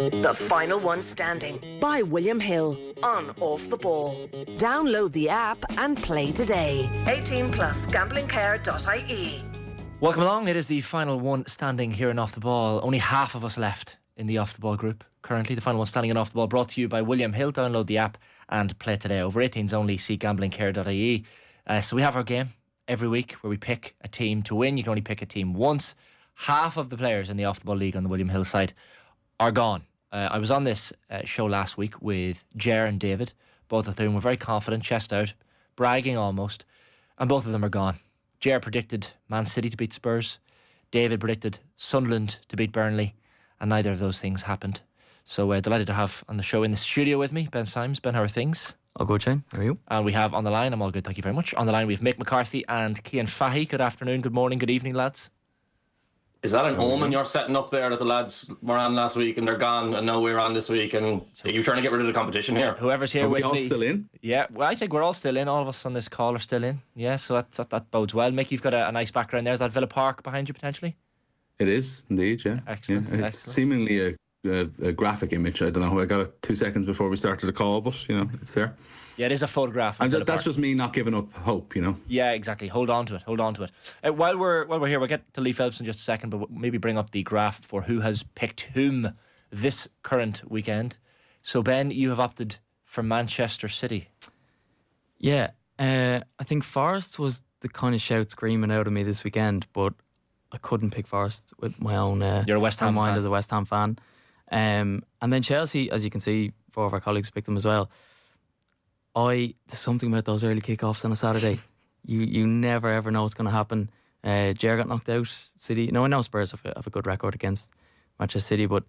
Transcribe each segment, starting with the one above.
The Final One Standing by William Hill on Off the Ball. Download the app and play today. 18 plus gamblingcare.ie. Welcome along. It is the Final One Standing here in Off the Ball. Only half of us left in the Off the Ball group currently. The Final One Standing in Off the Ball brought to you by William Hill. Download the app and play today. Over 18s only. See gamblingcare.ie. So we have our game every week where we pick a team to win. You can only pick a team once. Half of the players in the Off the Ball League on the William Hill side are gone. I was on this show last week with Ger and David, both of whom were very confident, chest out, bragging almost, and both of them are gone. Ger predicted Man City to beat Spurs. David predicted Sunderland to beat Burnley, and neither of those things happened. So delighted to have on the show in the studio with me, Ben Symes. Ben, how are things? All good, Cian. How are you? And we have on the line, I'm all good, thank you very much. On the line we have Mick McCarthy and Cian Fahey. Good afternoon, good morning, good evening, lads. Is that an omen you're setting up there that the lads were on last week and they're gone and now we're on this week, and are you trying to get rid of the competition here? Whoever's here with me. Are we all still in? Yeah, well, I think we're all still in. All of us on this call are still in. Yeah, so that bodes well. Mick, you've got a nice background there. Is that Villa Park behind you potentially? It is, indeed, yeah. Excellent. Yeah, it's seemingly a graphic image. I don't know. I got it 2 seconds before we started the call, but, it's there. Yeah, it is a photograph. And that's just me not giving up hope, Yeah, exactly. Hold on to it. While we're here, we'll get to Lee Phelps in just a second, but we'll maybe bring up the graph for who has picked whom this current weekend. So, Ben, you have opted for Manchester City. Yeah, I think Forest was the kind of shout screaming out of me this weekend, but I couldn't pick Forest with my own You're a West Ham mind fan. as a West Ham fan. And then Chelsea, as you can see, 4 of our colleagues picked them as well. There's something about those early kickoffs on a Saturday. You never ever know what's going to happen. Ger got knocked out. City. I know Spurs have a good record against Manchester City, but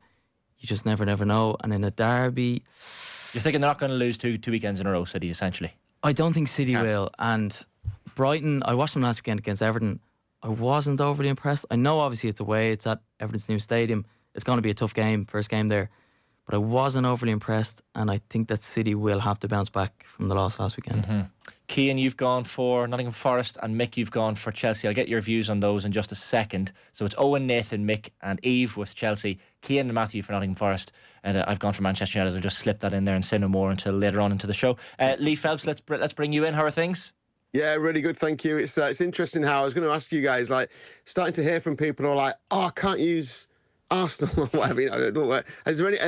you just never know. And in a derby, You're thinking they're not going to lose two weekends in a row, City, essentially? I don't think City will. And Brighton, I watched them last weekend against Everton. I wasn't overly impressed. I know obviously it's away. It's at Everton's new stadium. It's going to be a tough game, first game there. But I wasn't overly impressed, and I think that City will have to bounce back from the loss last weekend. Mm-hmm. Cian, you've gone for Nottingham Forest, and Mick, you've gone for Chelsea. I'll get your views on those in just a second. So it's Owen, Nathan, Mick and Eve with Chelsea, Cian and Matthew for Nottingham Forest, and I've gone for Manchester United. I'll just slip that in there and say no more until later on into the show. Lee Phelps, let's bring you in. How are things? Yeah, really good, thank you. It's interesting how I was going to ask you guys, starting to hear from people who are like, I can't use Arsenal or whatever.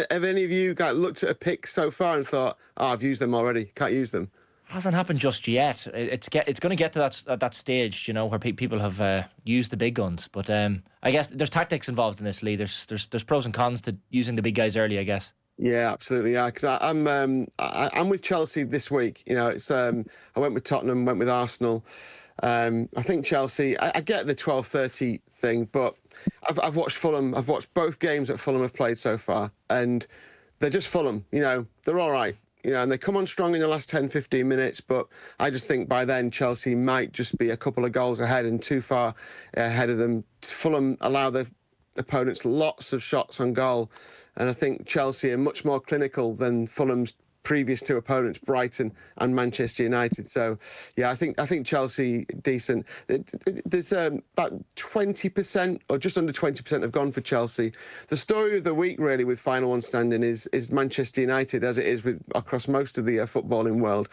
Have any of you guys looked at a pick so far and thought, I've used them already, can't use them? Hasn't happened just yet. It's going to get to that stage, where people have used the big guns. But I guess there's tactics involved in this, Lee. There's pros and cons to using the big guys early, I guess. Yeah, absolutely. Yeah, because I'm with Chelsea this week. It's I went with Tottenham, went with Arsenal. I think Chelsea. I get the 12:30 thing, but I've watched Fulham. I've watched both games that Fulham have played so far, and they're just Fulham. They're all right. And they come on strong in the last 10, 15 minutes, but I just think by then Chelsea might just be a couple of goals ahead and too far ahead of them. Fulham allow the opponents lots of shots on goal, and I think Chelsea are much more clinical than Fulham's previous two opponents, Brighton and Manchester United. So, yeah, I think Chelsea decent. There's about 20% or just under 20% have gone for Chelsea. The story of the week, really, with Final One Standing is Manchester United, as it is with across most of the footballing world.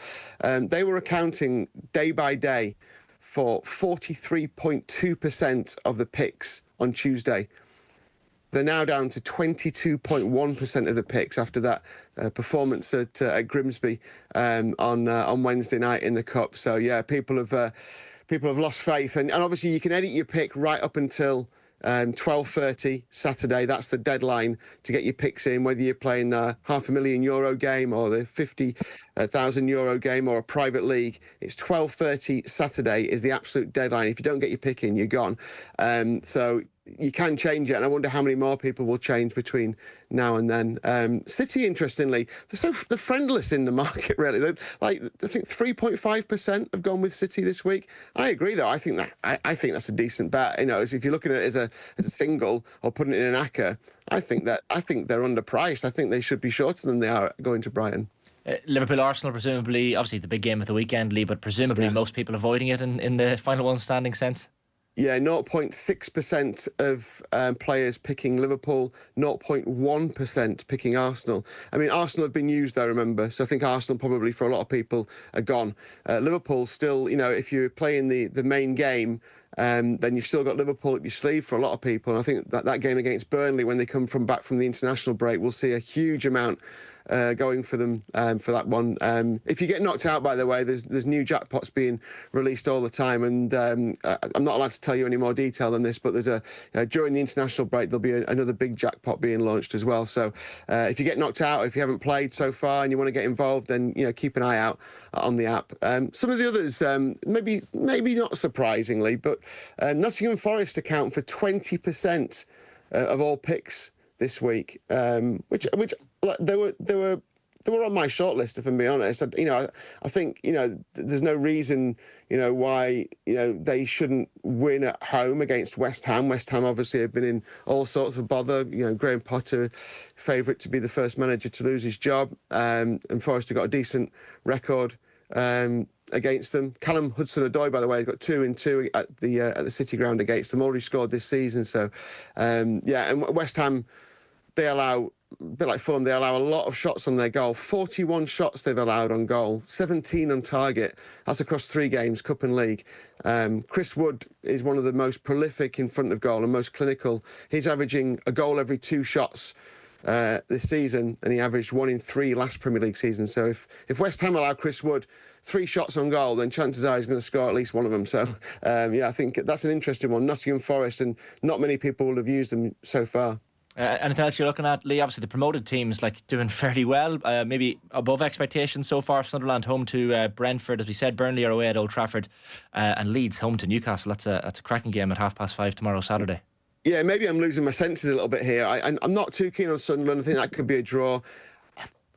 They were accounting day by day for 43.2% of the picks on Tuesday. They're now down to 22.1% of the picks after that performance at Grimsby on Wednesday night in the Cup. So yeah, people have lost faith, and obviously you can edit your pick right up until 12:30 Saturday. That's the deadline to get your picks in, whether you're playing a €500,000 game or the €50,000 game or a private league. It's 12:30 Saturday is the absolute deadline. If you don't get your pick in, you're gone. So you can change it, and I wonder how many more people will change between now and then. City, interestingly, they're friendless in the market, really. I think 3.5% have gone with City this week. I agree, though. I think that's a decent bet. If you're looking at it as a single or putting it in an ACCA, I think they're underpriced. I think they should be shorter than they are going to Brighton. Liverpool Arsenal, presumably, obviously the big game of the weekend, Lee, but presumably most people avoiding it in the Final One Standing sense. Yeah, 0.6% of players picking Liverpool, 0.1% picking Arsenal. I mean, Arsenal have been used, though, remember, so I think Arsenal probably for a lot of people are gone. Liverpool still, if you're playing the main game, then you've still got Liverpool up your sleeve for a lot of people. And I think that game against Burnley, when they come back from the international break, we'll see a huge amount going for them for that one. If you get knocked out, by the way, there's new jackpots being released all the time, and I'm not allowed to tell you any more detail than this, but there's during the international break there'll be another big jackpot being launched as well. So if you get knocked out, if you haven't played so far and you want to get involved, then keep an eye out on the app. Some of the others, maybe not surprisingly, but Nottingham Forest account for 20% of all picks this week, which they were on my shortlist, if I'm being honest. I think there's no reason why they shouldn't win at home against West Ham. West Ham obviously have been in all sorts of bother. Graham Potter, favourite to be the first manager to lose his job, and Forest have got a decent record against them. Callum Hudson-Odoi, by the way, got 2-2 at the City Ground against them. Already scored this season. So and West Ham, they allow, a bit like Fulham, they allow a lot of shots on their goal. 41 shots they've allowed on goal, 17 on target. That's across 3 games, Cup and League. Chris Wood is one of the most prolific in front of goal and most clinical. He's averaging a goal every 2 shots this season, and he averaged 1 in 3 last Premier League season. So if West Ham allow Chris Wood 3 shots on goal, then chances are he's going to score at least one of them. So, I think that's an interesting one. Nottingham Forest, and not many people will have used them so far. Anything else you're looking at, Lee? Obviously the promoted teams doing fairly well, maybe above expectations so far. Sunderland home to Brentford, as we said. Burnley are away at Old Trafford, and Leeds home to Newcastle. That's a cracking game at 5:30 tomorrow, Saturday. Yeah, maybe I'm losing my senses a little bit here. I'm not too keen on Sunderland. I think that could be a draw.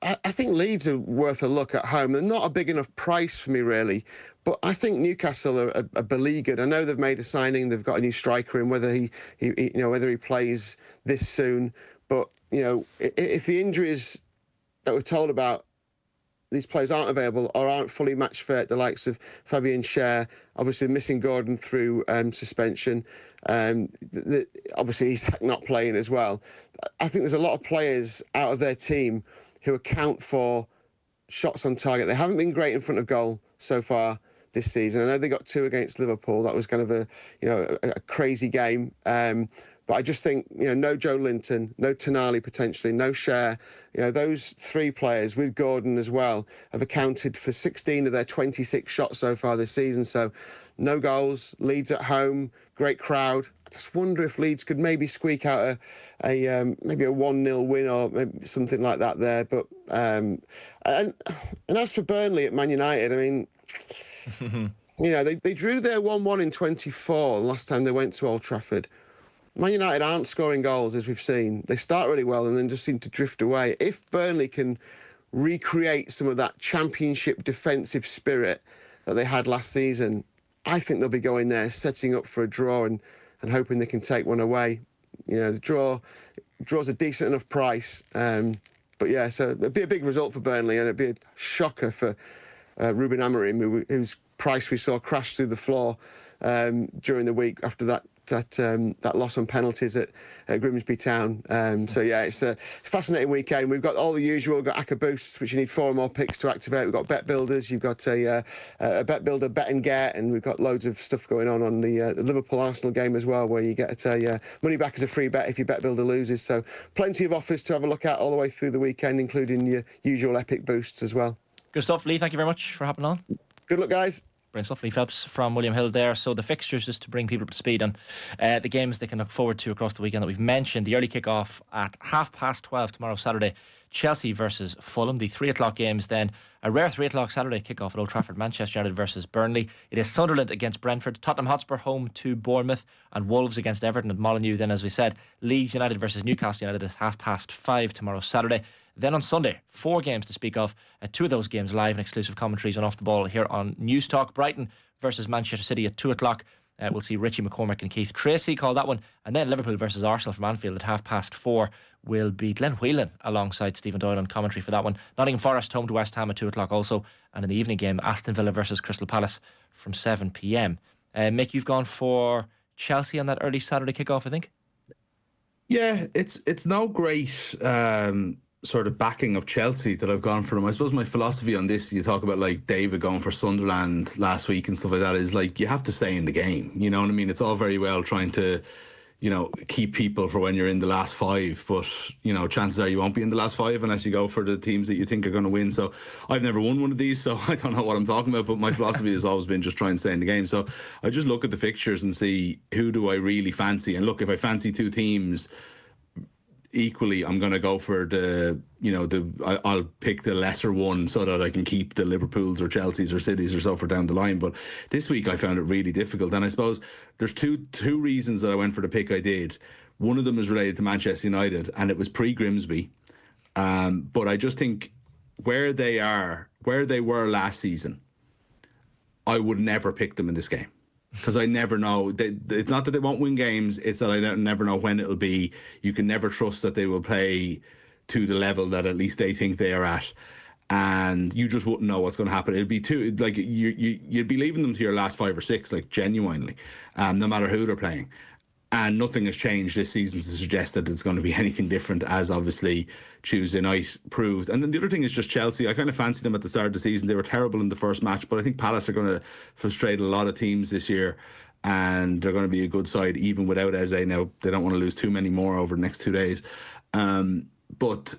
I think Leeds are worth a look at home. They're not a big enough price for me, really. But I think Newcastle are beleaguered. I know they've made a signing. They've got a new striker in. Whether he plays this soon, but if the injuries that we're told about, these players aren't available or aren't fully match fit, the likes of Fabian Schär, obviously missing Gordon through suspension, obviously he's not playing as well. I think there's a lot of players out of their team who account for shots on target. They haven't been great in front of goal so far this season. I know they got 2 against Liverpool. That was kind of a crazy game. But I just think, no Joe Linton, no Tonali potentially, no Schär. Those 3 players with Gordon as well have accounted for 16 of their 26 shots so far this season. So no goals, Leeds at home, great crowd. I just wonder if Leeds could maybe squeak out maybe a 1-0 win or maybe something like that there. But and as for Burnley at Man United, I mean, they drew their 1-1 in 24 last time they went to Old Trafford. Man United aren't scoring goals, as we've seen. They start really well and then just seem to drift away. If Burnley can recreate some of that championship defensive spirit that they had last season, I think they'll be going there, setting up for a draw and hoping they can take one away. The draw's a decent enough price. But yeah, so it'd be a big result for Burnley, and it'd be a shocker for Ruben Amorim, whose price we saw crash through the floor during the week after that loss on penalties at Grimsby Town. So yeah, it's a fascinating weekend. We've got all the usual. We've got ACCA boosts, which you need 4 more picks to activate. We've got bet builders. You've got a bet builder bet and get, and we've got loads of stuff going on the Liverpool Arsenal game as well, where you get money back as a free bet if your bet builder loses. So plenty of offers to have a look at all the way through the weekend, including your usual epic boosts as well. Good stuff, Lee. Thank you very much for hopping on. Good luck, guys. Brilliant stuff. Lee Phelps from William Hill there. So the fixtures, just to bring people up to speed on the games they can look forward to across the weekend that we've mentioned. The early kick-off at 12:30 tomorrow, Saturday. Chelsea versus Fulham. The 3 o'clock games then. A rare 3 o'clock Saturday kick-off at Old Trafford. Manchester United versus Burnley. It is Sunderland against Brentford. Tottenham Hotspur home to Bournemouth. And Wolves against Everton at Molineux. Then, as we said, Leeds United versus Newcastle United at 5:30 tomorrow, Saturday. Then on Sunday, 4 games to speak of. 2 of those games live and exclusive commentaries on Off the Ball here on News Talk. Brighton versus Manchester City at 2 o'clock. We'll see Richie McCormick and Keith Tracy call that one. And then Liverpool versus Arsenal from Anfield at 4:30 will be Glenn Whelan alongside Stephen Doyle on commentary for that one. Nottingham Forest home to West Ham at 2 o'clock also. And in the evening game, Aston Villa versus Crystal Palace from 7 p.m. Mick, you've gone for Chelsea on that early Saturday kickoff, I think. Yeah, it's no great sort of backing of Chelsea that I've gone for them. I suppose my philosophy on this, you talk about like David going for Sunderland last week and stuff like that, is like you have to stay in the game. You know what I mean? It's all very well trying to, you know, keep people for when you're in the last five, but, you know, chances are you won't be in the last five unless you go for the teams that you think are going to win. So I've never won one of these, so I don't know what I'm talking about, but my philosophy has always been just try and stay in the game. So I just look at the fixtures and see who do I really fancy. And look, if I fancy two teams equally, I'm going to go for I'll pick the lesser one so that I can keep the Liverpools or Chelseas or Cities or so for down the line. But this week I found it really difficult, and I suppose there's two reasons that I went for the pick I did. One of them is related to Manchester United, and it was pre-Grimsby. But I just think where they were last season, I would never pick them in this game. Because I never know. It's not that they won't win games, it's that I never know when it'll be. You can never trust that they will play to the level that at least they think they are at. And you just wouldn't know what's going to happen. It'd be too, like, you'd be leaving them to your last 5 or 6, like, genuinely, no matter who they're playing. And nothing has changed this season to suggest that it's going to be anything different, as obviously Tuesday night proved. And then the other thing is just Chelsea. I kind of fancied them at the start of the season. They were terrible in the first match, but I think Palace are going to frustrate a lot of teams this year, and they're going to be a good side even without Eze. Now, they don't want to lose too many more over the next 2 days. But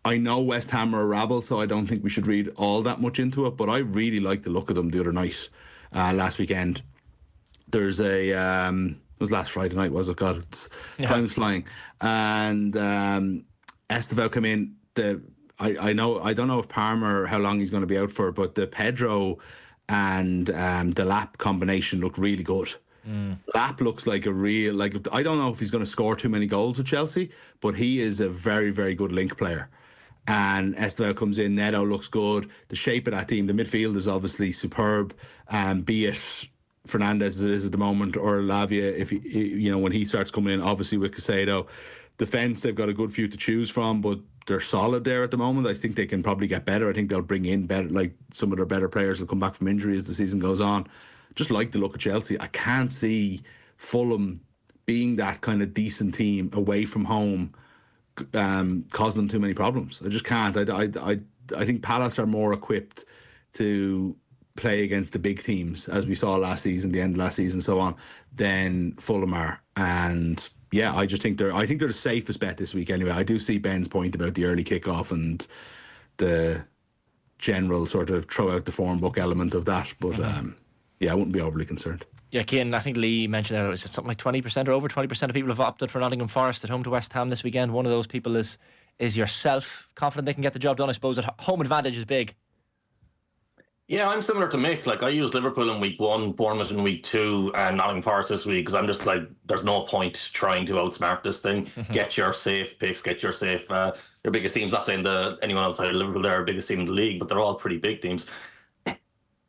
I know West Ham are a rabble, so I don't think we should read all that much into it, but I really liked the look of them the other night, last weekend. There's it was last Friday night, was it? God, time's flying. And Estevao came in. I don't know if Palmer, how long he's going to be out for, but the Pedro and the Lap combination looked really good. Lap looks like a real, I don't know if he's going to score too many goals with Chelsea, but he is a very, very good link player. And Estevao comes in. Neto looks good. The shape of that team, the midfield is obviously superb. Be it Fernandes as it is at the moment, or Lavia, if when he starts coming in, obviously with Caicedo. Defence, they've got a good few to choose from, but they're solid there at the moment. I think they can probably get better. I think they'll bring in better, like some of their better players will come back from injury as the season goes on. Just like the look of Chelsea. I can't see Fulham being that kind of decent team away from home, causing them too many problems. I just can't. I think Palace are more equipped to play against the big teams, as we saw last season, the end of last season, so on, than Fulham are. And yeah, I think they're the safest bet this week anyway. I do see Ben's point about the early kickoff and the general sort of throw out the form book element of that, but I wouldn't be overly concerned. Yeah, Cian, I think Lee mentioned that it was something like 20% or over 20% of people have opted for Nottingham Forest at home to West Ham this weekend. One of those people is yourself. Confident they can get the job done, I suppose. At home advantage is big. Yeah, I'm similar to Mick. Like, I used Liverpool in week 1, Bournemouth in week 2, and Nottingham Forest this week, because I'm just like, there's no point trying to outsmart this thing. Get your safe picks, get your safe, your biggest teams. Not saying anyone outside of Liverpool, they're our biggest team in the league, but they're all pretty big teams.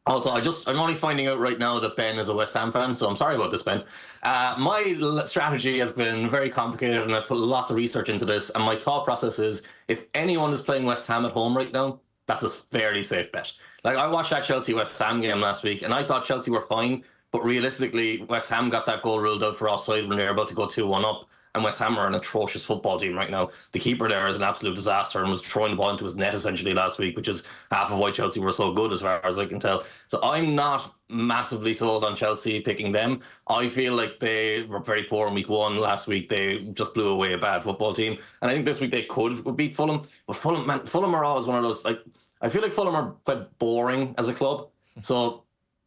Also, I'm only finding out right now that Ben is a West Ham fan, so I'm sorry about this, Ben. My strategy has been very complicated, and I've put lots of research into this, and my thought process is, if anyone is playing West Ham at home right now, that's a fairly safe bet. Like, I watched that Chelsea-West Ham game last week, and I thought Chelsea were fine, but realistically, West Ham got that goal ruled out for offside when they were about to go 2-1 up, and West Ham are an atrocious football team right now. The keeper there is an absolute disaster and was throwing the ball into his net essentially last week, which is half of why Chelsea were so good as far as I can tell. So I'm not massively sold on Chelsea picking them. I feel like they were very poor in week 1 last week. They just blew away a bad football team, and I think this week they could beat Fulham. But Fulham are always one of those, like, I feel like Fulham are quite boring as a club. So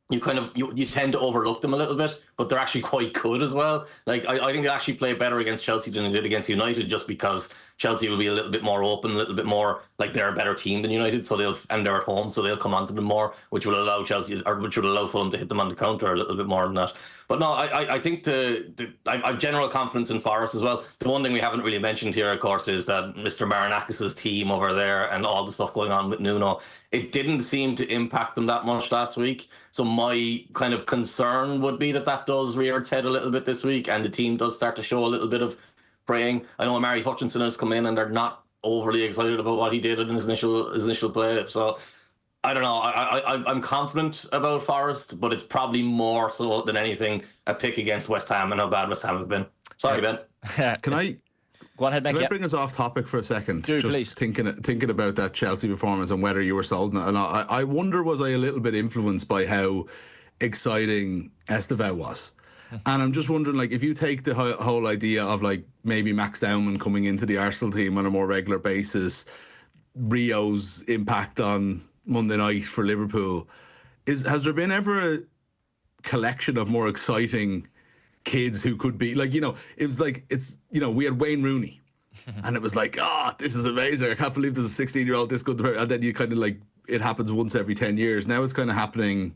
you kind of you tend to overlook them a little bit, but they're actually quite good as well. Like, I think they actually play better against Chelsea than they did against United, just because Chelsea will be a little bit more open, a little bit more like they're a better team than United, so they're at home, so they'll come onto them more, which will allow Fulham to hit them on the counter a little bit more than that. But no, I think I have general confidence in Forest as well. The one thing we haven't really mentioned here, of course, is that Mr. Marinakis' team over there and all the stuff going on with Nuno, it didn't seem to impact them that much last week. So my kind of concern would be that does rear its head a little bit this week, and the team does start to show a little bit of praying. I know Mary Hutchinson has come in, and they're not overly excited about what he did in his initial play. So I don't know. I'm confident about Forest, but it's probably more so than anything a pick against West Ham and how bad West Ham have been. Sorry, Ben. Can I Go on ahead, Mick. Can I bring us off topic for a second? Do, just please. thinking about that Chelsea performance and whether you were sold on it. And I wonder, was I a little bit influenced by how exciting Estevao was? And I'm just wondering, like, if you take the whole idea of, like, maybe Max Dowman coming into the Arsenal team on a more regular basis, Rio's impact on Monday night for Liverpool, has there been ever a collection of more exciting kids who could be, like, it was like, we had Wayne Rooney and it was like, this is amazing, I can't believe there's a 16-year-old this good, and then you kind of, like, it happens once every 10 years. Now it's kind of happening,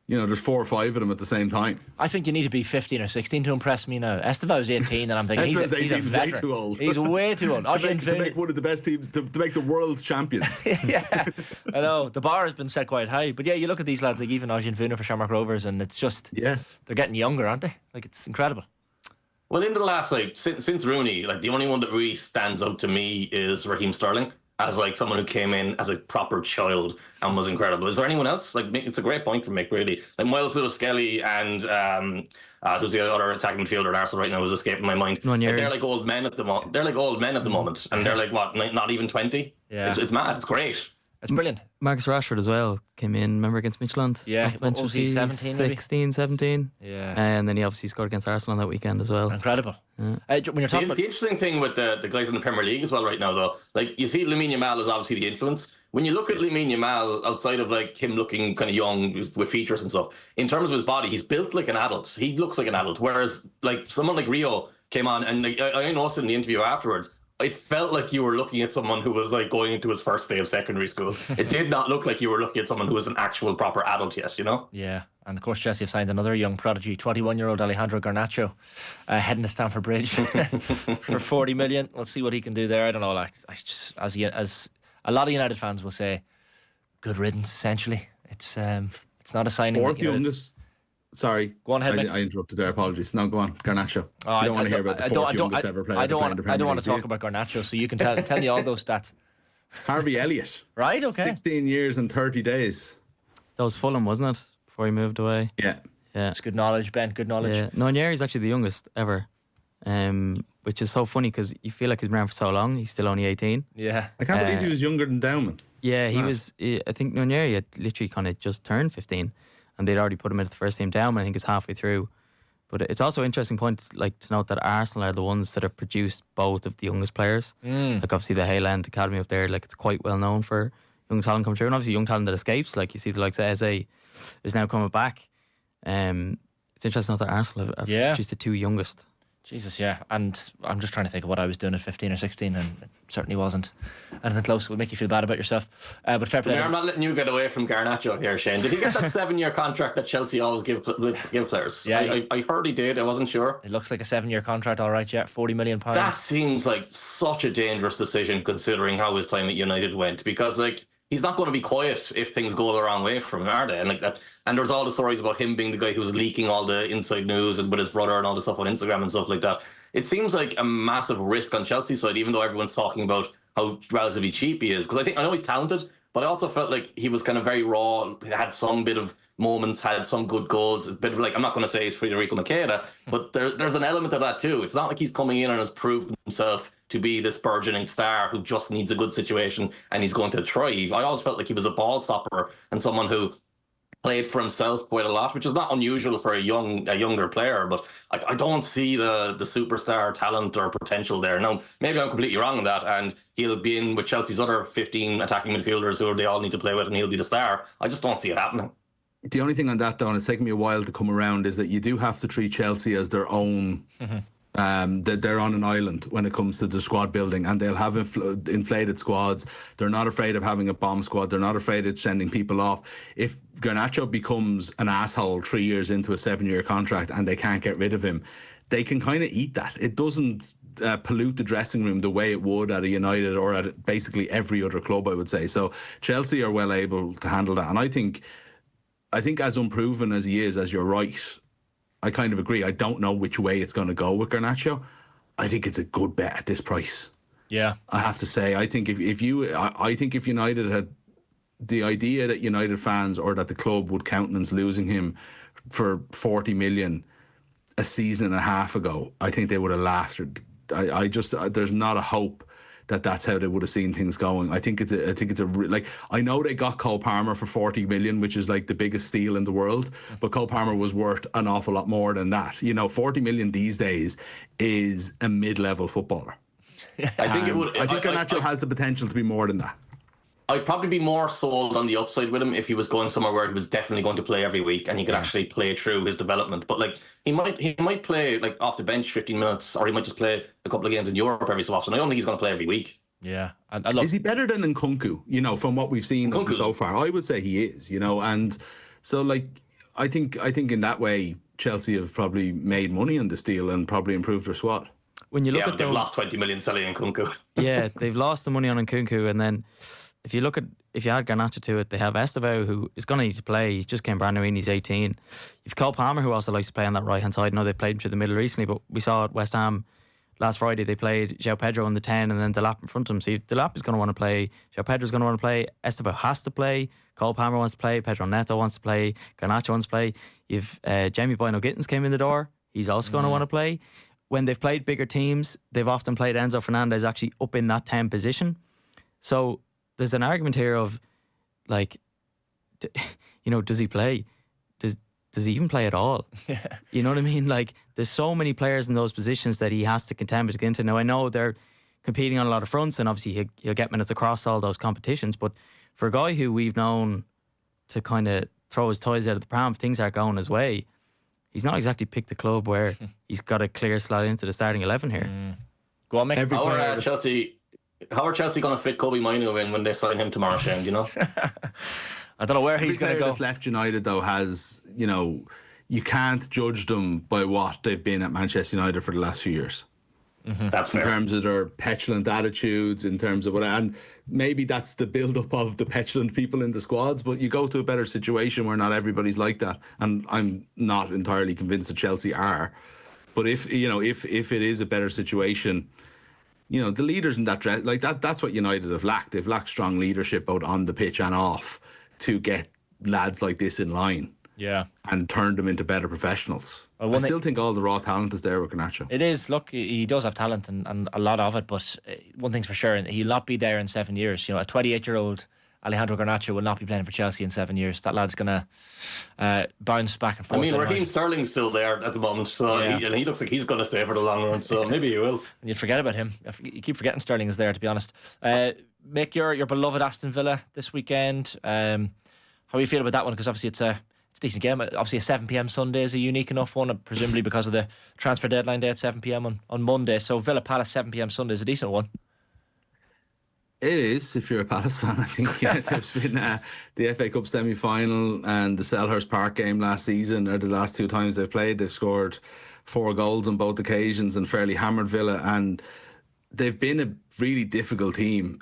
there's 4 or 5 of them at the same time. I think you need to be 15 or 16 to impress me now. Estevao's 18 and I'm thinking he's a veteran. Way too old. He's way too old. to make one of the best teams, to make the world champions. Yeah, I know. The bar has been set quite high. But yeah, you look at these lads, like even Oisin Vuna for Shamrock Rovers, and it's just, they're getting younger, aren't they? Like, it's incredible. Well, in the last, like, since Rooney, like, the only one that really stands out to me is Raheem Sterling, as, like, someone who came in as a proper child and was incredible. Is there anyone else? Like, it's a great point from Mick, really. Like, Miles Lewis-Skelly and who's the other attacking midfielder at Arsenal right now is escaping my mind. Like, they're like old men at the moment. They're like old men at the moment, and they're like, what, not even 20? Yeah. It's mad. It's great. It's brilliant. Marcus Rashford as well came in, remember, against Midtjylland? Yeah, what was he, 17 maybe? 16, 17. Yeah. And then he obviously scored against Arsenal on that weekend as well. Incredible. Yeah. When you're talking the interesting thing with the guys in the Premier League as well right now, though, like, you see Lamine Yamal is obviously the influence. When you look at Lamine Yamal, outside of, like, him looking kind of young with features and stuff, in terms of his body, he's built like an adult. He looks like an adult. Whereas, like, someone like Rio came on, and, like, I noticed in the interview afterwards, it felt like you were looking at someone who was, like, going into his first day of secondary school. It did not look like you were looking at someone who was an actual proper adult yet, Yeah, and of course Chelsea have signed another young prodigy, 21-year-old Alejandro Garnacho, heading to Stamford Bridge for 40 million. We'll see what he can do there. I don't know, like, as a lot of United fans will say, good riddance, essentially. It's not a signing. Fourth youngest. Sorry, go on ahead. I interrupted there. Apologies. No, go on. Garnacho. I don't want to hear about the fourth youngest ever player. I don't want to talk about Garnacho, so you can tell me all those stats. Harvey Elliott. Right. Okay. 16 years and 30 days. That was Fulham, wasn't it? Before he moved away. Yeah. It's good knowledge, Ben. Good knowledge. Yeah. Nonieri's actually the youngest ever, which is so funny because you feel like he's been around for so long. He's still only 18. Yeah. I can't believe he was younger than Dowman. Yeah, he was. I think Nonieri had literally kind of just turned 15. And they'd already put him into the first team down, I think it's halfway through. But it's also an interesting point, like, to note that Arsenal are the ones that have produced both of the youngest players. Like, obviously the Hayland Academy up there, like, it's quite well known for young talent coming through, and obviously young talent that escapes. Like, you see the likes of Eze is now coming back. It's interesting to note that Arsenal have produced the 2 youngest. Jesus, yeah. And I'm just trying to think of what I was doing at 15 or 16, and it certainly wasn't anything close. It would make you feel bad about yourself. But fair play. I'm not letting you get away from Garnacho here, Shane. Did he get that 7-year contract that Chelsea always give players? Yeah, I heard he did. I wasn't sure. It looks like a 7-year contract, all right, yeah. £40 million. That seems like such a dangerous decision considering how his time at United went, because, like, he's not going to be quiet if things go the wrong way for him, are they? And like that, and there's all the stories about him being the guy who was leaking all the inside news and with his brother and all the stuff on Instagram and stuff like that. It seems like a massive risk on Chelsea's side, even though everyone's talking about how relatively cheap he is. Because I know he's talented, but I also felt like he was kind of very raw. He had some bit of moments, had some good goals. A bit of, like, I'm not going to say he's Federico Macheda, but there's an element of that too. It's not like he's coming in and has proved himself to be this burgeoning star who just needs a good situation and he's going to thrive. I always felt like he was a ball stopper and someone who played for himself quite a lot, which is not unusual for a younger player, but I don't see the superstar talent or potential there. Now, maybe I'm completely wrong on that, and he'll be in with Chelsea's other 15 attacking midfielders who they all need to play with, and he'll be the star. I just don't see it happening. The only thing on that, though, and it's taken me a while to come around, is that you do have to treat Chelsea as their own. That they're on an island when it comes to the squad building, and they'll have inflated squads. They're not afraid of having a bomb squad. They're not afraid of sending people off. If Garnacho becomes an asshole 3 years into a 7-year contract and they can't get rid of him, they can kind of eat that. It doesn't pollute the dressing room the way it would at a United or at basically every other club, I would say. So Chelsea are well able to handle that, and I think as unproven as he is, as you're right, I kind of agree. I don't know which way it's going to go with Garnacho. I think it's a good bet at this price. Yeah, I have to say. I think if United had the idea that United fans or that the club would countenance losing him for 40 million a season and a half ago, I think they would have laughed. I just there's not a hope that that's how they would have seen things going. I think it's like, I know they got Cole Palmer for 40 million, which is like the biggest steal in the world, but Cole Palmer was worth an awful lot more than that. 40 million these days is a mid-level footballer. I think it would. I think Garnacho has the potential to be more than that. I'd probably be more sold on the upside with him if he was going somewhere where he was definitely going to play every week and he could actually play through his development. But like he might play like off the bench 15 minutes, or he might just play a couple of games in Europe every so often. I don't think he's going to play every week. Yeah, is he better than Nkunku? From what we've seen so far, I would say he is. And so like I think in that way Chelsea have probably made money on this deal and probably improved their squad. When you look at they've lost 20 million selling Nkunku. Yeah, they've lost the money on Nkunku, and then if you add Garnacho to it, they have Estevao, who is going to need to play. He just came brand new in, he's 18. You've Cole Palmer, who also likes to play on that right hand side. I know they played him through the middle recently, but we saw at West Ham last Friday they played João Pedro on the 10 and then Delap in front of him. So Delap is going to want to play, João Pedro's going to want to play, Estevao has to play, Cole Palmer wants to play, Pedro Neto wants to play, Garnacho wants to play. You've Jamie Boyno-Gittins came in the door. He's also going to want to play. When they've played bigger teams, they've often played Enzo Fernandez actually up in that 10 position. So there's an argument here of like, does he play? Does he even play at all? Yeah. You know what I mean? Like, there's so many players in those positions that he has to contend with to get into. Now, I know they're competing on a lot of fronts, and obviously he'll get minutes across all those competitions. But for a guy who we've known to kind of throw his toys out of the pram if things aren't going his way, he's not exactly picked a club where he's got a clear slot into the starting 11 here. Go on, Mick. How are Chelsea going to fit Kobe Mainoo in when they sign him tomorrow, Shane? Do you know? I don't know where he's going to go. That's left United though has, you can't judge them by what they've been at Manchester United for the last few years. Mm-hmm. That's fair. In terms of their petulant attitudes, in terms of and maybe that's the build-up of the petulant people in the squads, but you go to a better situation where not everybody's like that, and I'm not entirely convinced that Chelsea are. But if it is a better situation, the leaders in that dress, like that's what United have lacked. They've lacked strong leadership both on the pitch and off to get lads like this in line. Yeah. And turn them into better professionals. Well, I still think all the raw talent is there with Garnacho. It is. Look, he does have talent and a lot of it, but one thing's for sure, he'll not be there in 7 years. A 28-year-old Alejandro Garnacho will not be playing for Chelsea in 7 years. That lad's going to bounce back and forth. I mean, Raheem Sterling's still there at the moment, so he looks like he's going to stay for the long run, so maybe he will. And you'd forget about him. You keep forgetting Sterling is there, to be honest. Mick, your beloved Aston Villa this weekend. How do you feel about that one? Because obviously it's a decent game. Obviously a 7 p.m. Sunday is a unique enough one, presumably because of the transfer deadline day at 7 p.m. on Monday. So Villa Palace 7 p.m. Sunday is a decent one. It is, if you're a Palace fan. I think there's been the FA Cup semi-final and the Selhurst Park game last season, or the last two times they've played. They've scored 4 goals on both occasions and fairly hammered Villa, and they've been a really difficult team.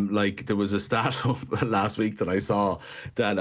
Like there was a stat up last week that I saw that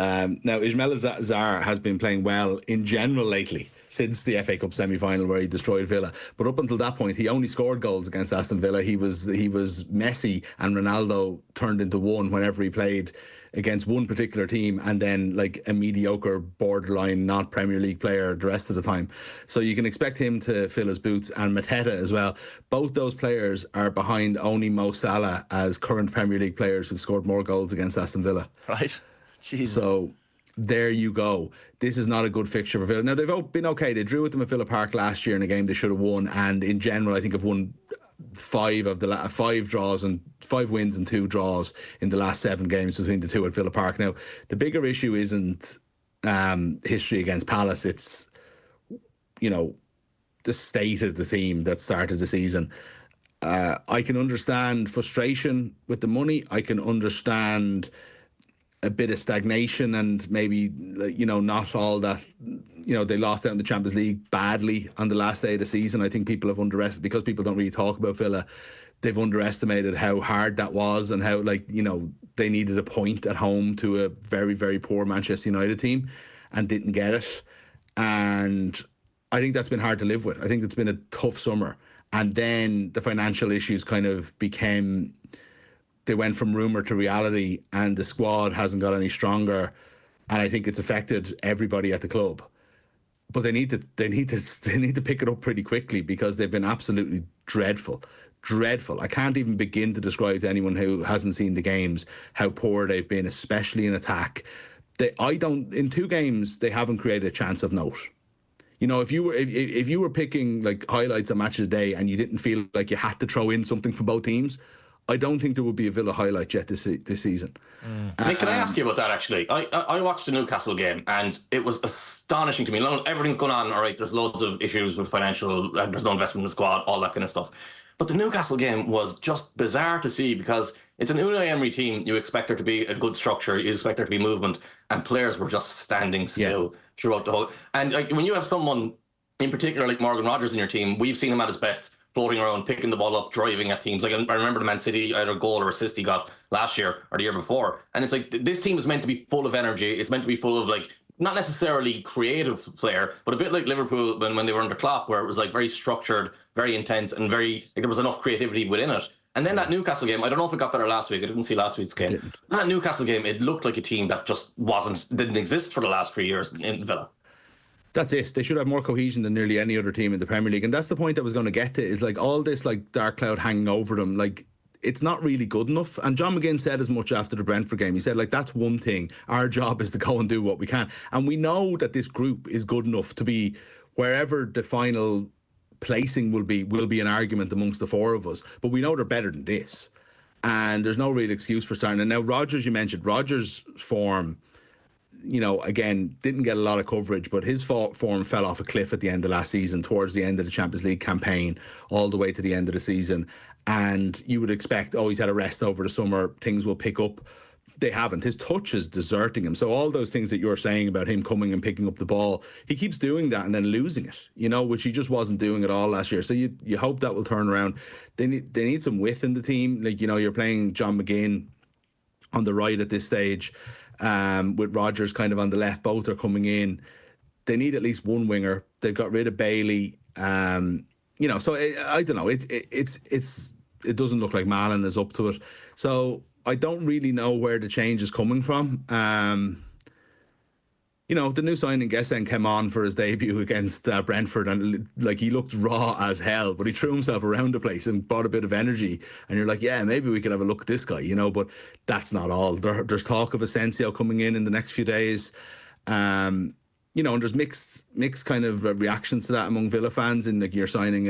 now Ismail Azar has been playing well in general lately since the FA Cup semi-final where he destroyed Villa, but up until that point he only scored goals against Aston Villa. He was Messi and Ronaldo turned into one whenever he played against one particular team, and then like a mediocre borderline not Premier League player the rest of the time. So you can expect him to fill his boots, and Mateta as well. Both those players are behind only Mo Salah as current Premier League players who've scored more goals against Aston Villa. Right. Jesus. So there you go. This is not a good fixture for Villa. Now they've been okay. They drew with them at Villa Park last year in a game they should have won, and in general I think have won 5 draws and 5 wins and 2 draws in the last 7 games between the two at Villa Park. Now the bigger issue isn't history against Palace, it's the state of the team that started the season. I can understand frustration with the money. I can understand a bit of stagnation and maybe not all that. They lost out in the Champions League badly on the last day of the season. I think people have underestimated, because people don't really talk about Villa, they've underestimated how hard that was and how they needed a point at home to a very, very poor Manchester United team and didn't get it. And I think that's been hard to live with. I think it's been a tough summer. And then the financial issues kind of became they went from rumour to reality, and the squad hasn't got any stronger, and I think it's affected everybody at the club. But they need to pick it up pretty quickly, because they've been absolutely dreadful. I can't even begin to describe to anyone who hasn't seen the games how poor they've been, especially in attack. In 2 games they haven't created a chance of note. You know, if you were picking like highlights of match of the day and you didn't feel like you had to throw in something from both teams, I don't think there would be a Villa highlight yet this season. Nick, can I ask you about that, actually? I watched the Newcastle game, and it was astonishing to me. Everything's going on, all right, there's loads of issues with financial, there's no investment in the squad, all that kind of stuff. But the Newcastle game was just bizarre to see, because it's an Unai Emery team. You expect there to be a good structure, you expect there to be movement, and players were just standing still throughout the whole. And when you have someone in particular like Morgan Rogers in your team, we've seen him at his best, floating around, picking the ball up, driving at teams. Like, I remember the Man City either goal or assist he got last year or the year before. And it's like, this team is meant to be full of energy. It's meant to be full of, like, not necessarily creative player, but a bit like Liverpool when they were under Klopp, where it was like very structured, very intense, and there was enough creativity within it. And then that Newcastle game, I don't know if it got better last week. I didn't see last week's game. That Newcastle game, it looked like a team that just didn't exist for the last 3 years in Villa. That's it. They should have more cohesion than nearly any other team in the Premier League. And that's the point I was going to get to, is like all this like dark cloud hanging over them. Like, it's not really good enough. And John McGinn said as much after the Brentford game. He said, like, that's one thing. Our job is to go and do what we can. And we know that this group is good enough to be, wherever the final placing will be an argument amongst the 4 of us. But we know they're better than this. And there's no real excuse for starting. And now Rodgers, you mentioned, Rodgers' form, you know, again, didn't get a lot of coverage, but his form fell off a cliff at the end of last season, towards the end of the Champions League campaign, all the way to the end of the season. And you would expect, he's had a rest over the summer, things will pick up. They haven't. His touch is deserting him. So all those things that you're saying about him coming and picking up the ball, he keeps doing that and then losing it, you know, which he just wasn't doing at all last year. So you hope that will turn around. They need some width in the team. Like, you know, you're playing John McGinn on the right at this stage, with Rodgers kind of on the left. Both are coming in. They need at least one winger. They've got rid of Bailey. You know, so I don't know. It doesn't look like Malin is up to it. So I don't really know where the change is coming from. You know, the new signing Gessen came on for his debut against Brentford, and like, he looked raw as hell, but he threw himself around the place and brought a bit of energy. And you're like, yeah, maybe we could have a look at this guy, you know. But that's not all. There's talk of Asensio coming in the next few days. You know, and there's mixed kind of reactions to that among Villa fans. And like, you're signing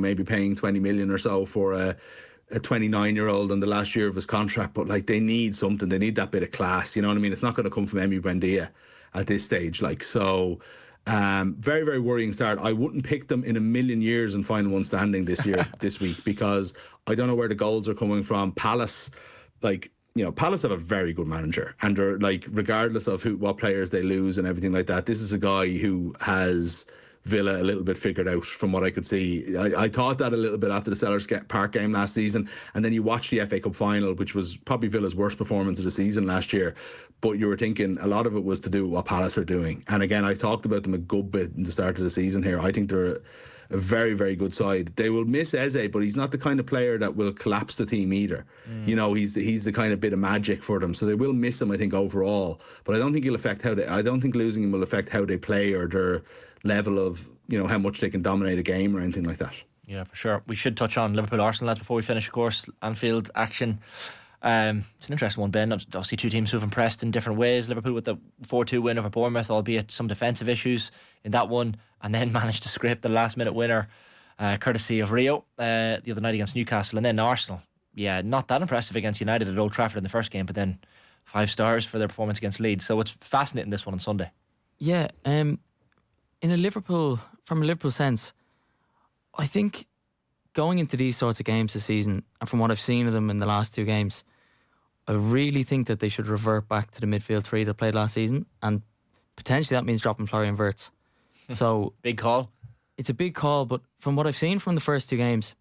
maybe paying 20 million or so for a 29-year-old on the last year of his contract, but like, they need something. They need that bit of class. You know what I mean? It's not going to come from Emi Buendia at this stage. Like, so very, very worrying start. I wouldn't pick them in a million years in final one standing this week, because I don't know where the goals are coming from. Palace, like, you know, Palace have a very good manager, and they're like, regardless of what players they lose and everything like that, this is a guy who has Villa a little bit figured out, from what I could see. I thought that a little bit after the Sellers Park game last season, and then you watch the FA Cup final, which was probably Villa's worst performance of the season last year, but you were thinking a lot of it was to do with what Palace are doing. And again, I talked about them a good bit in the start of the season here. I think they're a very, very good side. They will miss Eze, but he's not the kind of player that will collapse the team either. You know, he's the kind of bit of magic for them. So they will miss him, I think, overall. But I don't think I don't think losing him will affect how they play or their level of, you know, how much they can dominate a game or anything like that. Yeah, for sure. We should touch on Liverpool-Arsenal, lads, before we finish, of course. Anfield action. It's an interesting one, Ben. Obviously, two teams who have impressed in different ways. Liverpool with the 4-2 win over Bournemouth, albeit some defensive issues in that one, and then managed to scrape the last-minute winner, courtesy of Rio, the other night against Newcastle. And then Arsenal, yeah, not that impressive against United at Old Trafford in the first game, but then 5 stars for their performance against Leeds. So it's fascinating, this one on Sunday. Yeah, from a Liverpool sense, I think going into these sorts of games this season, and from what I've seen of them in the last 2 games, I really think that they should revert back to the midfield 3 that played last season, and potentially that means dropping Florian Wirtz. So big call. It's a big call, but from what I've seen from the first 2 games,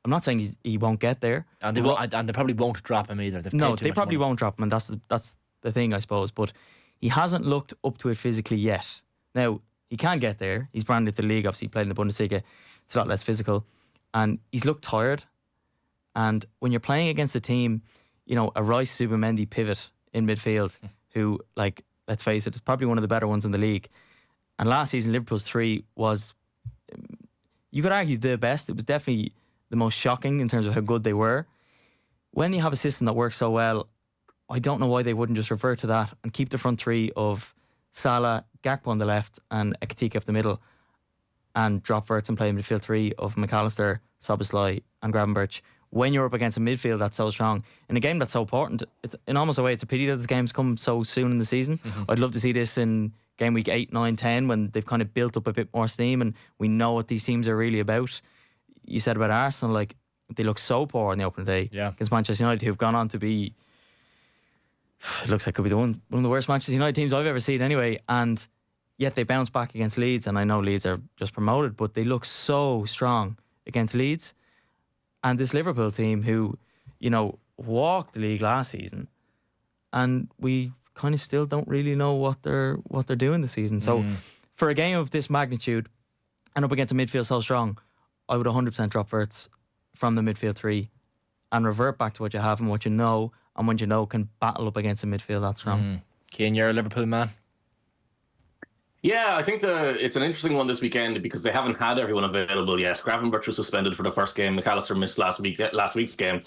I'm not saying he won't get there, and they probably won't drop him either. No, they probably won't drop him, and that's the thing, I suppose. But he hasn't looked up to it physically yet. Now, he can get there. He's brand new to the league. Obviously, he played in the Bundesliga. It's a lot less physical. And he's looked tired. And when you're playing against a team a Rice Zubimendi pivot in midfield who, like, let's face it, is probably one of the better ones in the league. And last season, Liverpool's 3 was, you could argue, the best. It was definitely the most shocking in terms of how good they were. When you have a system that works so well, I don't know why they wouldn't just revert to that and keep the front 3 of Salah, Gakpo on the left and Ekitike up the middle, and drop Wirtz and play midfield 3 of McAllister, Szoboszlai and Gravenberch. When you're up against a midfield that's so strong in a game that's so important, it's in almost a way, it's a pity that this game's come so soon in the season. I'd love to see this in game week 8, 9, 10 when they've kind of built up a bit more steam and we know what these teams are really about. You said about Arsenal, like, they look so poor on the opening day against Manchester United, who've gone on to be, it looks like it could be one of the worst Manchester United teams I've ever seen anyway, and yet they bounce back against Leeds, and I know Leeds are just promoted, but they look so strong against Leeds. And this Liverpool team who, walked the league last season, and we kind of still don't really know what they're doing this season. So for a game of this magnitude and up against a midfield so strong, I would 100% drop Wirtz from the midfield 3 and revert back to what you have and what you know, and what you know can battle up against a midfield that strong. Cian, you're a Liverpool man. Yeah, I think it's an interesting one this weekend because they haven't had everyone available yet. Gravenberch was suspended for the first game. McAllister missed last week's game.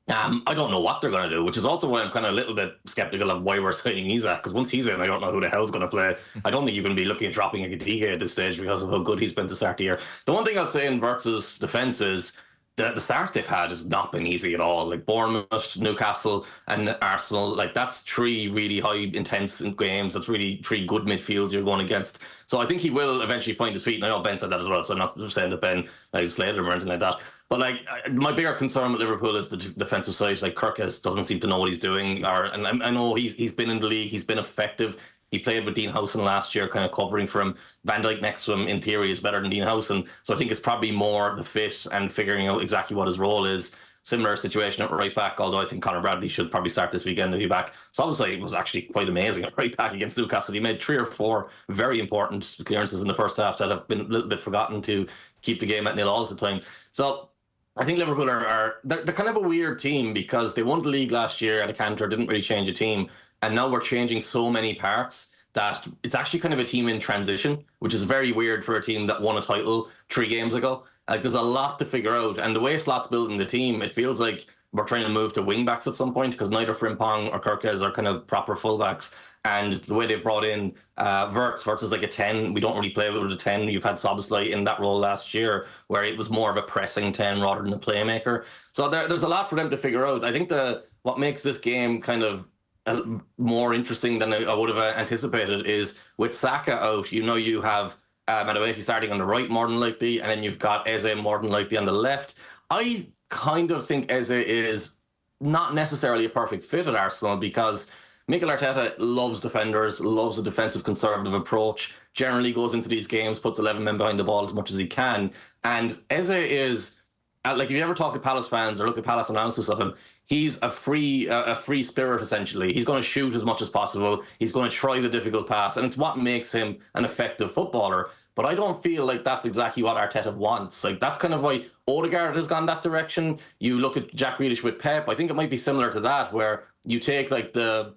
I don't know what they're going to do, which is also why I'm kind of a little bit skeptical of why we're signing Isak, because once he's in, I don't know who the hell's going to play. I don't think you can be looking at dropping a Ekitike at this stage because of how good he's been to start the year. The one thing I'll say in Wirtz's defence is the start they've had has not been easy at all. Like Bournemouth, Newcastle and Arsenal, like that's 3 really high intense games. That's really 3 good midfields you're going against. So I think he will eventually find his feet. And I know Ben said that as well, so I'm not saying that Ben slated him or anything like that. But like my bigger concern with Liverpool is the defensive side. Like Kirkes doesn't seem to know what he's doing. And I know he's been in the league, he's been effective. He played with Dean Howson last year, kind of covering for him. Van Dijk next to him, in theory, is better than Dean Howson. So I think it's probably more the fit and figuring out exactly what his role is. Similar situation at right back, although I think Conor Bradley should probably start this weekend to be back. So obviously it was actually quite amazing at right back against Newcastle. He made 3 or 4 very important clearances in the first half that have been a little bit forgotten to keep the game at 0 all the time. So I think Liverpool they're kind of a weird team because they won the league last year at a canter, didn't really change a team. And now we're changing so many parts that it's actually kind of a team in transition, which is very weird for a team that won a title 3 games ago. Like there's a lot to figure out. And the way Slot's building the team, it feels like we're trying to move to wing backs at some point because neither Frimpong or Kirkes are kind of proper fullbacks. And the way they've brought in Wirtz is like a 10. We don't really play with a 10. You've had Szoboszlai in that role last year where it was more of a pressing 10 rather than a playmaker. So there's a lot for them to figure out. I think what makes this game kind of more interesting than I would have anticipated is with Saka out, you have Madueke starting on the right more than likely, and then you've got Eze more than likely on the left. I kind of think Eze is not necessarily a perfect fit at Arsenal because Mikel Arteta loves defenders, loves a defensive conservative approach, generally goes into these games, puts 11 men behind the ball as much as he can. And Eze is, like if you ever talk to Palace fans or look at Palace analysis of him, he's a free spirit, essentially. He's going to shoot as much as possible. He's going to try the difficult pass, and it's what makes him an effective footballer. But I don't feel like that's exactly what Arteta wants. Like that's kind of why Odegaard has gone that direction. You look at Jack Grealish with Pep. I think it might be similar to that, where you take like the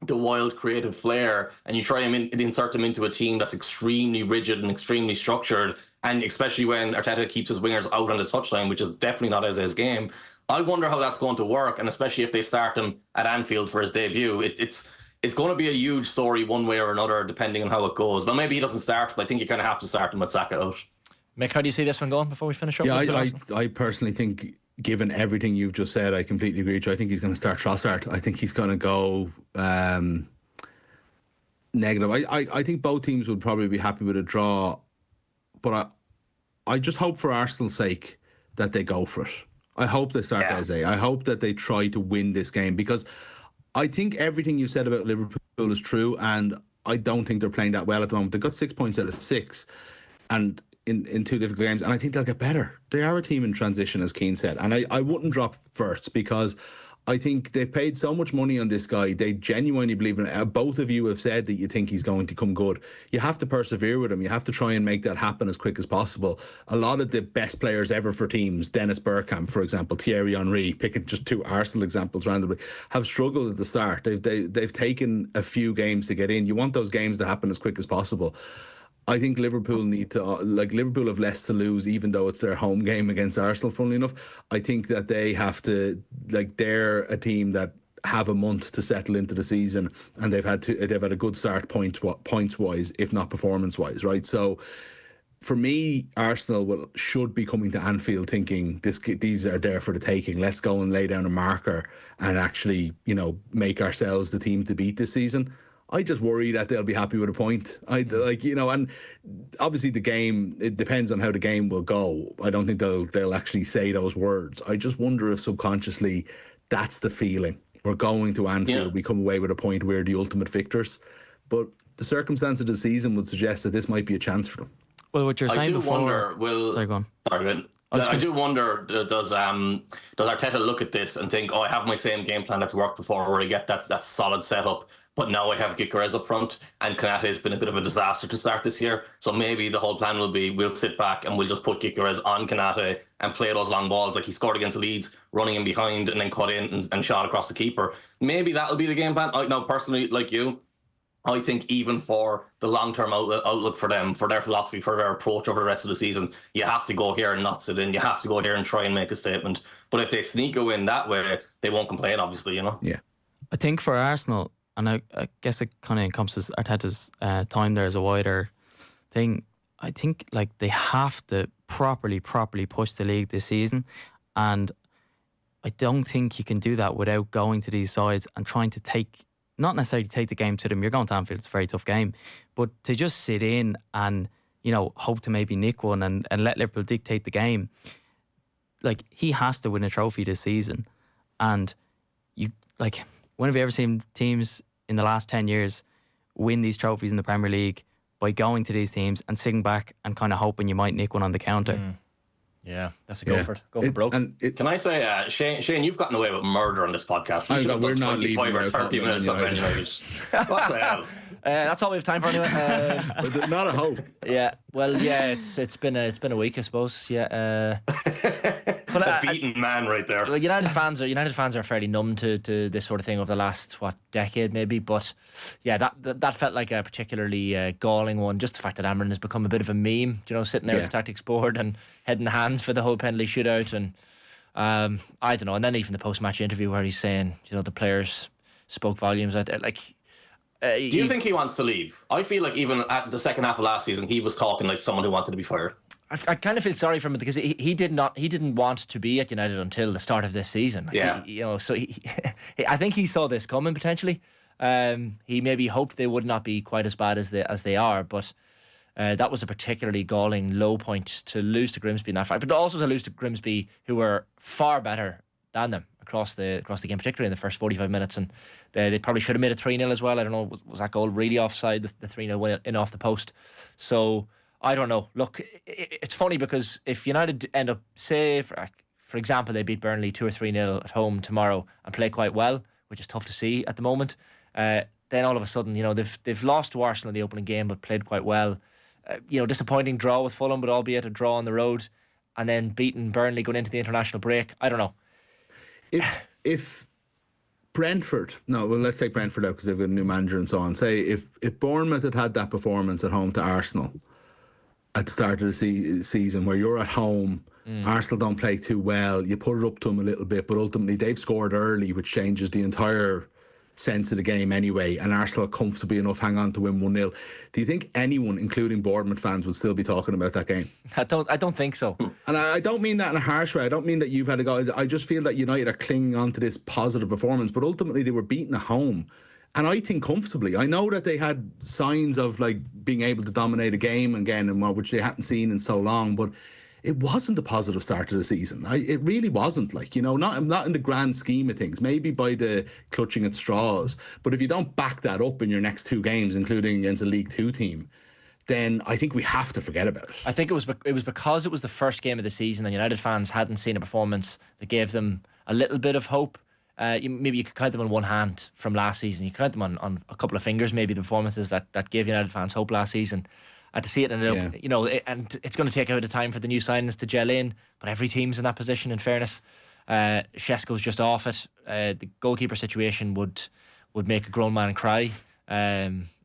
wild creative flair and you try and insert him into a team that's extremely rigid and extremely structured. And especially when Arteta keeps his wingers out on the touchline, which is definitely not Eze's game. I wonder how that's going to work, and especially if they start him at Anfield for his debut. It's going to be a huge story one way or another, depending on how it goes. Now, maybe he doesn't start, but I think you kind of have to start him with Saka out. Mick, how do you see this one going before we finish up? Yeah, I personally think, given everything you've just said, I completely agree with you. I think he's going to start Trossard. I think he's going to go negative. I think both teams would probably be happy with a draw, but I just hope for Arsenal's sake that they go for it. I hope they start Eze. I hope that they try to win this game, because I think everything you said about Liverpool is true, and I don't think they're playing that well at the moment. They've got 6 points out of 6 and in 2 difficult games, and I think they'll get better. They are a team in transition, as Cian said, and I wouldn't drop Wirtz because I think they've paid so much money on this guy. They genuinely believe in it. Both of you have said that you think he's going to come good. You have to persevere with him. You have to try and make that happen as quick as possible. A lot of the best players ever for teams, Dennis Bergkamp, for example, Thierry Henry, picking just 2 Arsenal examples randomly, have struggled at the start. They've taken a few games to get in. You want those games to happen as quick as possible. I think Liverpool need to, Liverpool have less to lose, even though it's their home game against Arsenal, funnily enough. I think that they have to, they're a team that have a month to settle into the season, and they've had a good start points wise, if not performance wise, right? So for me, Arsenal should be coming to Anfield thinking these are there for the taking. Let's go and lay down a marker and actually, make ourselves the team to beat this season. I just worry that they'll be happy with a point. And obviously the game, it depends on how the game will go. I don't think they'll actually say those words. I just wonder if subconsciously that's the feeling. We're going to Anfield, we come away with a point, we're the ultimate victors. But the circumstance of the season would suggest that this might be a chance for them. Well, what you're saying before... Sorry, go on. I do wonder, does Arteta look at this and think, I have my same game plan that's worked before, where I get that solid setup, but now I have Gyökeres up front, and Konate has been a bit of a disaster to start this year. So maybe the whole plan will be, we'll sit back and we'll just put Gyökeres on Konate and play those long balls like he scored against Leeds, running in behind and then cut in and shot across the keeper. Maybe that'll be the game plan. I know personally, like you, I think even for the long-term outlook for them, for their philosophy, for their approach over the rest of the season, you have to go here and not sit in. You have to go here and try and make a statement. But if they sneak a win that way, they won't complain, obviously, Yeah. I think for Arsenal, and I guess it kind of encompasses Arteta's time there as a wider thing, I think they have to properly push the league this season. And I don't think you can do that without going to these sides and trying to not necessarily take the game to them. You're going to Anfield, it's a very tough game. But to just sit in and, hope to maybe nick one and let Liverpool dictate the game. He has to win a trophy this season. And when have you ever seen teams in the last 10 years win these trophies in the Premier League by going to these teams and sitting back and kind of hoping you might nick one on the counter? Yeah, that's a go for broke. Can I say, Shane, you've gotten away with murder on this podcast. We're not leaving 25 or 30 minutes of it. What the hell? That's all we have time for anyway. Not a hope. Yeah, well, yeah, it's been a week, I suppose. Yeah, but a beaten man right there. Well, United fans are fairly numb to this sort of thing over the last decade maybe. But yeah, that felt like a particularly galling one. Just the fact that Amron has become a bit of a meme. Sitting there at the tactics board and heading hands for the whole penalty shootout, and I don't know. And then even the post-match interview where he's saying, the players spoke volumes. Do you think he wants to leave? I feel like even at the second half of last season, he was talking like someone who wanted to be fired. I kind of feel sorry for him because he didn't want to be at United until the start of this season. So I think he saw this coming potentially. He maybe hoped they would not be quite as bad as they are, but that was a particularly galling low point to lose to Grimsby in that fight, but also to lose to Grimsby, who were far better than them across the game, particularly in the first 45 minutes, and they probably should have made it 3-0 as well. I don't know, was that goal really offside, the 3-0 in off the post? So I don't know. Look, it's funny because if United end up, say for example, they beat Burnley 2 or 3-0 at home tomorrow and play quite well, which is tough to see at the moment, then all of a sudden they've lost to Arsenal in the opening game but played quite well. Disappointing draw with Fulham, but albeit a draw on the road, and then beating Burnley going into the international break. I don't know. If Brentford, let's take Brentford out because they've got a new manager and so on. Say if Bournemouth had that performance at home to Arsenal at the start of the season, where you're at home, Arsenal don't play too well, you put it up to them a little bit, but ultimately they've scored early, which changes the entire sense of the game anyway, and Arsenal comfortably enough hang on to win 1-0. Do you think anyone, including Bournemouth fans, would still be talking about that game? I don't think so. And I don't mean that in a harsh way. I don't mean that you've had a go. I just feel that United are clinging on to this positive performance, but ultimately they were beaten at home, and I think comfortably. I know that they had signs of being able to dominate a game again, and which they hadn't seen in so long, but it wasn't a positive start to the season. It really wasn't. Not in the grand scheme of things. Maybe by the clutching at straws. But if you don't back that up in your next 2 games, including against a League 2 team, then I think we have to forget about it. I think it was because it was the first game of the season and United fans hadn't seen a performance that gave them a little bit of hope. maybe you could count them on one hand from last season. You could count them on a couple of fingers, maybe the performances that gave United fans hope last season. And to see it, and it's going to take a bit of time for the new signings to gel in, but every team's in that position, in fairness. Shesko's just off it. The goalkeeper situation would make a grown man cry.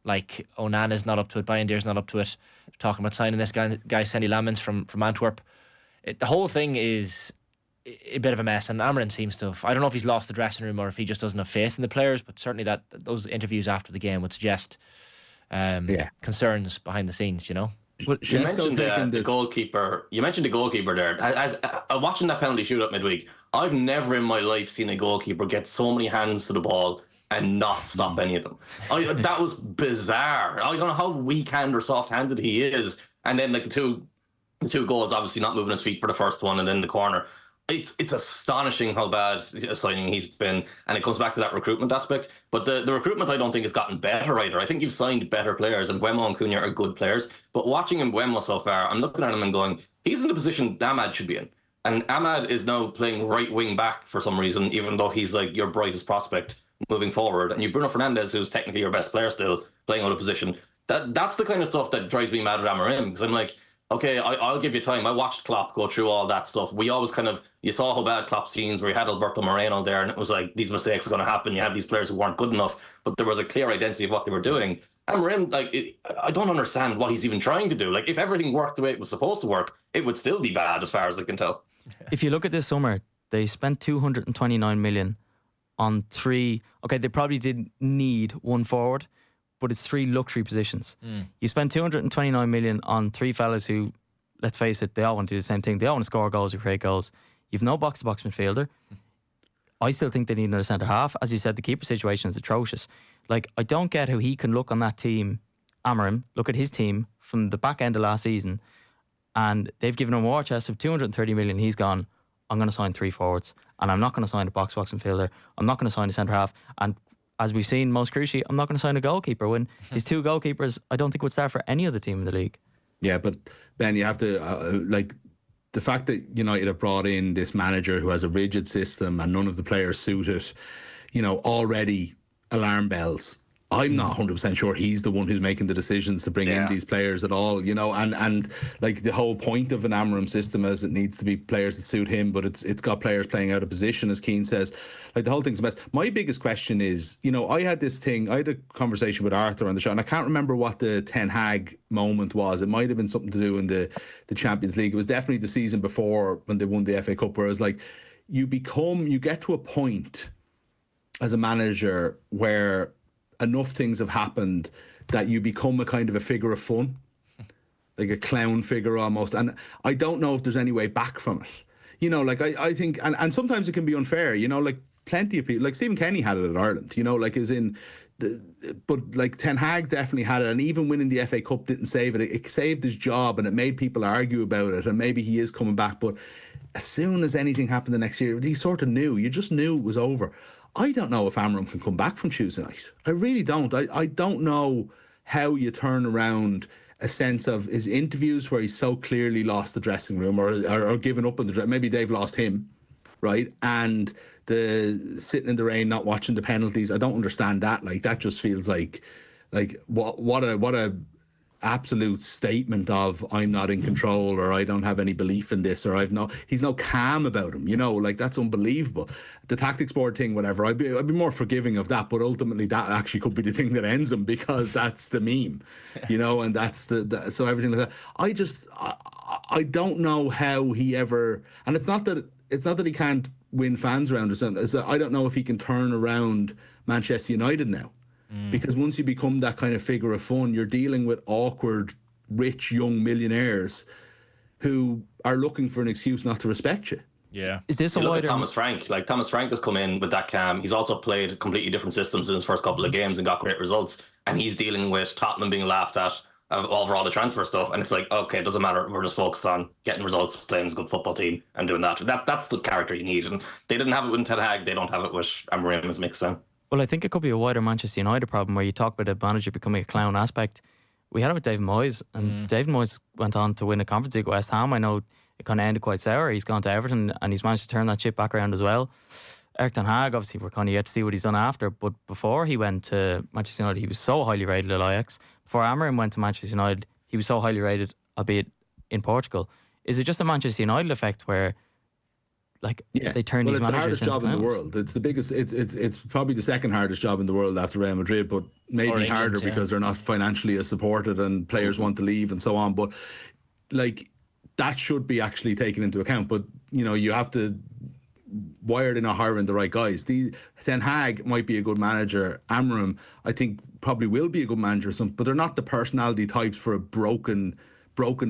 Like Onana's not up to it, Bayandier's not up to it. Talking about signing this guy Sendy Lamens from Antwerp. The whole thing is a bit of a mess, and Amarin seems to have, I don't know if he's lost the dressing room or if he just doesn't have faith in the players, but certainly those interviews after the game would suggest concerns behind the scenes, you know. Well, you mentioned the goalkeeper. You mentioned the goalkeeper there. As watching that penalty shootout midweek, I've never in my life seen a goalkeeper get so many hands to the ball and not stop any of them. That was bizarre. I don't know how weak-handed or soft-handed he is. And then like the two goals, obviously not moving his feet for the first one and then the corner. It's astonishing how bad a signing he's been, and it comes back to that recruitment aspect. But the recruitment, I don't think, has gotten better either. I think you've signed better players, and Mbeumo and Cunha are good players. But watching Mbeumo so far, I'm looking at him and going, he's in the position Ahmad should be in. And Ahmad is now playing right wing back for some reason, even though he's like your brightest prospect moving forward. And you've Bruno Fernandes, who's technically your best player still, playing out of position. That's the kind of stuff that drives me mad at Amarim, because I'm like, okay, I'll give you time. I watched Klopp go through all that stuff. We always you saw how bad Klopp's scenes where he had Alberto Moreno there, and it was like, these mistakes are going to happen. You have these players who weren't good enough, but there was a clear identity of what they were doing. Amarim, I don't understand what he's even trying to do. Like, if everything worked the way it was supposed to work, it would still be bad as far as I can tell. If you look at this summer, they spent 229 million on three. Okay, they probably did need one forward, but it's three luxury positions. You spend 229 million on three fellas who, let's face it, they all want to do the same thing. They all want to score goals or create goals. You've no box-to-box midfielder. I still think they need another centre half. As you said, the keeper situation is atrocious. Like, I don't get how he can look on that team, Amarim, look at his team from the back end of last season, and they've given him a war chest of 230 million. He's gone, I'm going to sign three forwards, and I'm not going to sign a box-to-box midfielder. I'm not going to sign a centre half. And as we've seen, most crucially, I'm not going to sign a goalkeeper when his two goalkeepers, I don't think, would start for any other team in the league. Yeah, but Ben, you have to the fact that United have brought in this manager who has a rigid system and none of the players suit it, already alarm bells. I'm not 100% sure he's the one who's making the decisions to bring in these players at all, and like the whole point of an Amarim system is it needs to be players that suit him, but it's got players playing out of position, as Cian says. Like, the whole thing's a mess. My biggest question is, I had a conversation with Arthur on the show, and I can't remember what the Ten Hag moment was. It might have been something to do in the Champions League. It was definitely the season before when they won the FA Cup, where it was like, you get to a point as a manager where enough things have happened that you become a kind of a figure of fun, like a clown figure almost. And I don't know if there's any way back from it. I think, and sometimes it can be unfair, like plenty of people, like Stephen Kenny had it at Ireland, but like Ten Hag definitely had it, and even winning the FA Cup didn't save it. It saved his job, and it made people argue about it, and maybe he is coming back. But as soon as anything happened the next year, he sort of knew. You just knew it was over. I don't know if Amarim can come back from Tuesday night. I really don't. I don't know how you turn around a sense of his interviews where he's so clearly lost the dressing room or given up on the dressing. Maybe they've lost him, right? And the sitting in the rain, not watching the penalties. I don't understand that. Like, that just feels like what a absolute statement of, I'm not in control, or I don't have any belief in this, or he's no calm about him, like, that's unbelievable. The tactics board thing, whatever, I'd be more forgiving of that, but ultimately that actually could be the thing that ends him, because that's the meme, and that's so everything like that. I don't know how he ever, and it's not that he can't win fans around or something. I don't know if he can turn around Manchester United now. Because once you become that kind of figure of fun, you're dealing with awkward, rich, young millionaires who are looking for an excuse not to respect you. Yeah. Is this a look wider... at Thomas Frank. Like, Thomas Frank has come in with that calm. He's also played completely different systems in his first couple of games and got great results. And he's dealing with Tottenham being laughed at over all the transfer stuff. And it's like, okay, it doesn't matter. We're just focused on getting results, playing as a good football team and doing that. That's the character you need. And they didn't have it with Ten Hag. They don't have it with Amarim, as Mick said. Well, I think it could be a wider Manchester United problem where you talk about a manager becoming a clown aspect. We had it with David Moyes, and David Moyes went on to win a Conference League with West Ham. I know it kind of ended quite sour. He's gone to Everton, and he's managed to turn that ship back around as well. Erik ten Hag, obviously, we're kind of yet to see what he's done after, but before he went to Manchester United, he was so highly rated at Ajax. Before Amorim went to Manchester United, he was so highly rated, albeit in Portugal. Is it just a Manchester United effect where, like, they turn these managers it's the hardest job in the clowns? world. It's the biggest. It's probably the second hardest job in the world after Real Madrid, but maybe England, harder because they're not financially as supported and players want to leave and so on. But like that should be actually taken into account. But you have to. Why are they not hiring the right guys? Ten Hag might be a good manager. Amorim, I think, probably will be a good manager. But they're not the personality types for a broken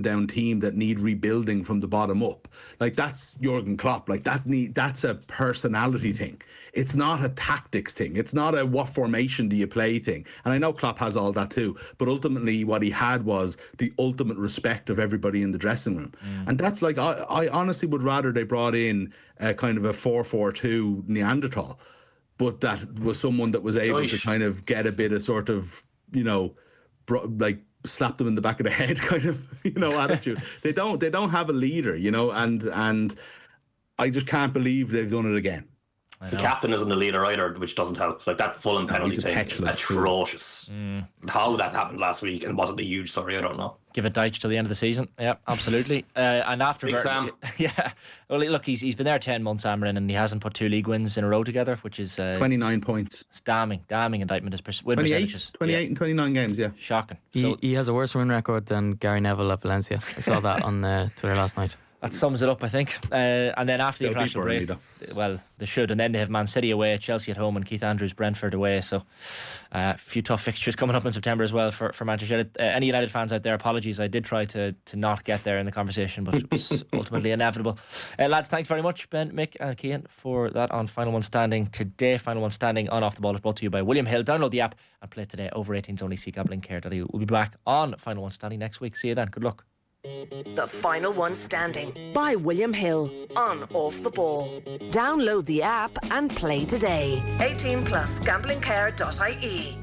down team that need rebuilding from the bottom up. Like that's Jurgen Klopp. Like that's a personality thing. It's not a tactics thing. It's not a what formation do you play thing. And I know Klopp has all that too, but ultimately what he had was the ultimate respect of everybody in the dressing room. And that's like I honestly would rather they brought in a kind of a 4-4-2 Neanderthal, but that was someone that was able to kind of get a bit of sort of like slap them in the back of the head kind of attitude. They don't have a leader, and I just can't believe they've done it again. The captain isn't a leader either, which doesn't help. Like that Fulham penalty thing is atrocious. How that happened last week and wasn't a huge story, I don't know. Give it Dyche till the end of the season. Yeah, absolutely. And after Big Sam. Yeah. Well, look, he's been there 10 months, Amorim, and he hasn't put 2 league wins in a row together, which is 29 points. It's damning indictment. His win 28 and 29 games. Yeah, shocking. He has a worse win record than Gary Neville at Valencia. I saw that on Twitter last night. That sums it up, I think. And then after the international break, well, they should. And then they have Man City away, Chelsea at home, and Keith Andrews, Brentford away. So a few tough fixtures coming up in September as well for Manchester United. Any United fans out there, apologies. I did try to not get there in the conversation, but it was ultimately inevitable. Lads, thanks very much, Ben, Mick and Cian, for that on Final One Standing today. Final One Standing on Off the Ball is brought to you by William Hill. Download the app and play today. Over 18s only. See gamblingcare.ie. We'll be back on Final One Standing next week. See you then. Good luck. The Final One Standing by William Hill on Off the Ball. Download the app and play today. 18 plus gamblingcare.ie.